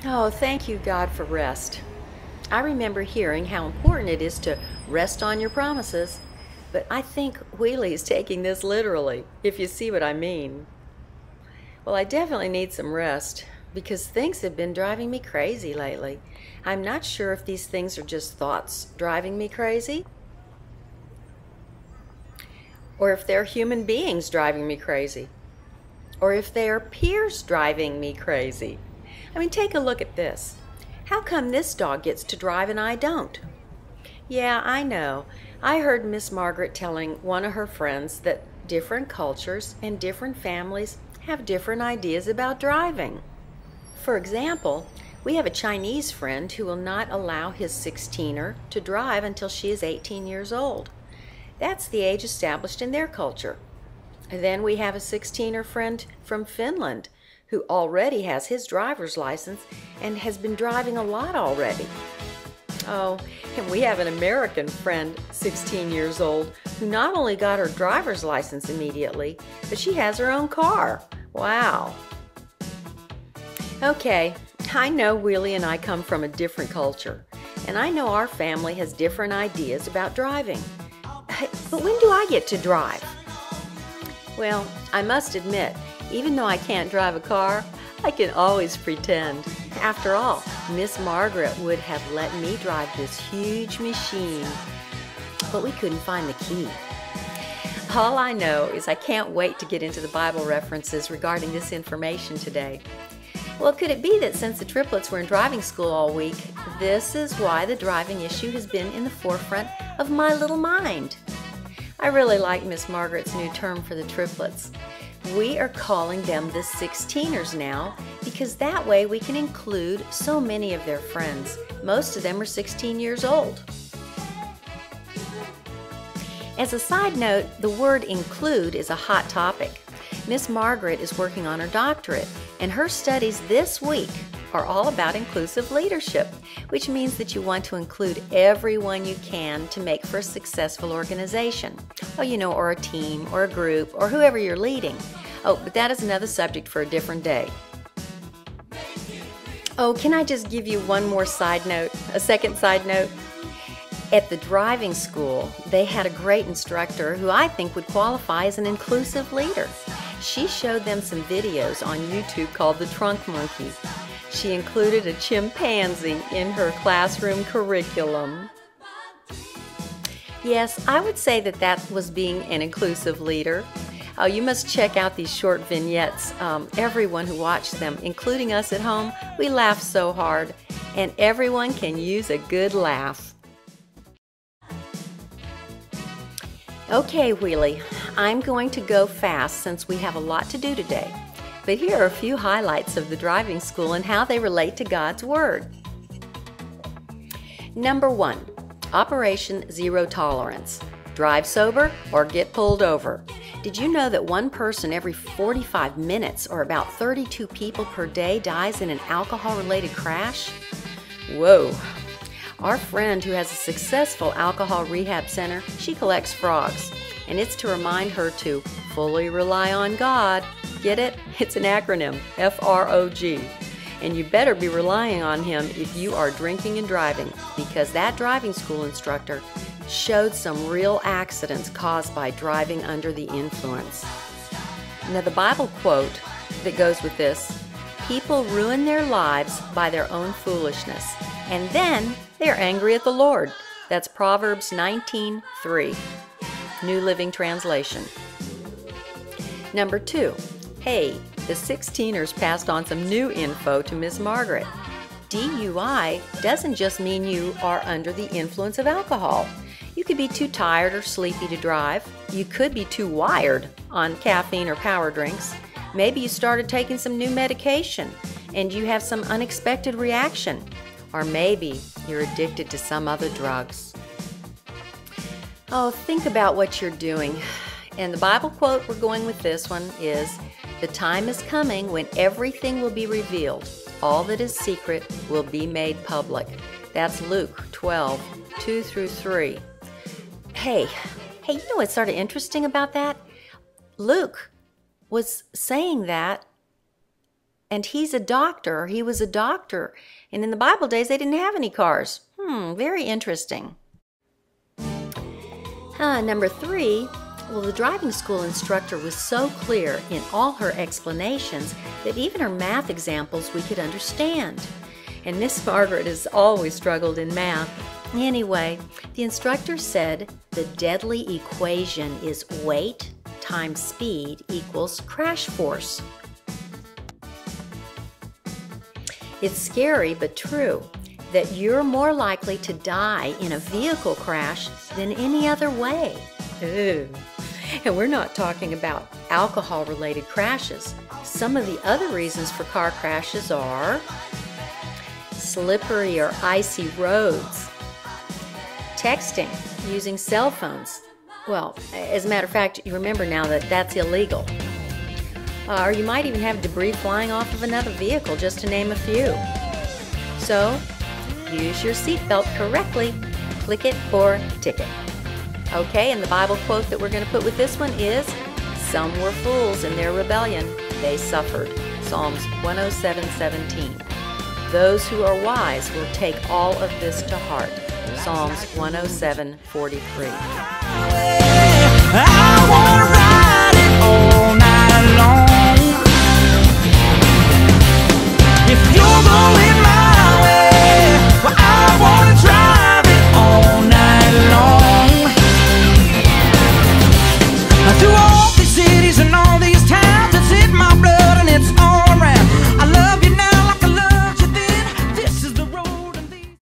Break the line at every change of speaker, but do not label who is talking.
Oh, thank you, God, for rest. I remember hearing how important it is to rest on your promises, but I think Wheelie is taking this literally, if you see what I mean. Well, I definitely need some rest because things have been driving me crazy lately. I'm not sure if these things are just thoughts driving me crazy or if they're human beings driving me crazy or if they are peers driving me crazy. I mean, take a look at this. How come this dog gets to drive and I don't? Yeah, I know. I heard Miss Margaret telling one of her friends that different cultures and different families have different ideas about driving. For example, we have a Chinese friend who will not allow his 16er to drive until she is 18 years old. That's the age established in their culture. And then we have a 16er friend from Finland who already has his driver's license and has been driving a lot already. Oh, and we have an American friend, 16 years old, who not only got her driver's license immediately, but she has her own car. Wow. Okay, I know Wheelie and I come from a different culture, and I know our family has different ideas about driving. But when do I get to drive? Well, I must admit, even though I can't drive a car, I can always pretend. After all, Miss Margaret would have let me drive this huge machine, but we couldn't find the key. All I know is I can't wait to get into the Bible references regarding this information today. Well, could it be that since the triplets were in driving school all week, this is why the driving issue has been in the forefront of my little mind? I really like Miss Margaret's new term for the triplets. We are calling them the 16ers now because that way we can include so many of their friends. Most of them are 16 years old. As a side note, the word include is a hot topic. Miss Margaret is working on her doctorate, and her studies this week are all about inclusive leadership, which means that you want to include everyone you can to make for a successful organization. Oh, or a team, or a group, or whoever you're leading. Oh, but that is another subject for a different day. Oh, can I just give you one more side note, a second side note? At the driving school, they had a great instructor who I think would qualify as an inclusive leader. She showed them some videos on YouTube called The Trunk Monkey. She included a chimpanzee in her classroom curriculum. Yes, I would say that was being an inclusive leader. Oh, you must check out these short vignettes. Everyone who watched them, including us at home, we laughed so hard, and everyone can use a good laugh. Okay, Wheelie, I'm going to go fast since we have a lot to do today. But here are a few highlights of the driving school and how they relate to God's Word. Number 1, Operation Zero Tolerance. Drive sober or get pulled over. Did you know that one person every 45 minutes, or about 32 people per day, dies in an alcohol-related crash? Whoa! Our friend who has a successful alcohol rehab center, she collects frogs, and it's to remind her to fully rely on God. Get it? It's an acronym, F-R-O-G. And you better be relying on Him if you are drinking and driving, because that driving school instructor showed some real accidents caused by driving under the influence. Now, the Bible quote that goes with this, people ruin their lives by their own foolishness, and then they're angry at the Lord. That's Proverbs 19:3, New Living Translation. Number 2, hey, the 16ers passed on some new info to Miss Margaret. DUI doesn't just mean you are under the influence of alcohol. You could be too tired or sleepy to drive. You could be too wired on caffeine or power drinks. Maybe you started taking some new medication and you have some unexpected reaction. Or maybe you're addicted to some other drugs. Oh, think about what you're doing. And the Bible quote we're going with this one is, the time is coming when everything will be revealed. All that is secret will be made public. That's Luke 12:2-3. Hey, you know what's sort of interesting about that? Luke was saying that And he's a doctor, or he was a doctor. And in the Bible days, they didn't have any cars. Very interesting. Number 3, well, the driving school instructor was so clear in all her explanations that even her math examples we could understand. And Miss Margaret has always struggled in math. Anyway, the instructor said the deadly equation is weight times speed equals crash force. It's scary but true that you're more likely to die in a vehicle crash than any other way. Ew. And we're not talking about alcohol-related crashes. Some of the other reasons for car crashes are slippery or icy roads, texting using cell phones. Well, as a matter of fact, you remember now that that's illegal. Or you might even have debris flying off of another vehicle, just to name a few. So, use your seatbelt correctly. Click it or ticket. Okay, and the Bible quote that we're going to put with this one is, "Some were fools in their rebellion, they suffered." Psalms 107:17. "Those who are wise will take all of this to heart." Psalms 107:43.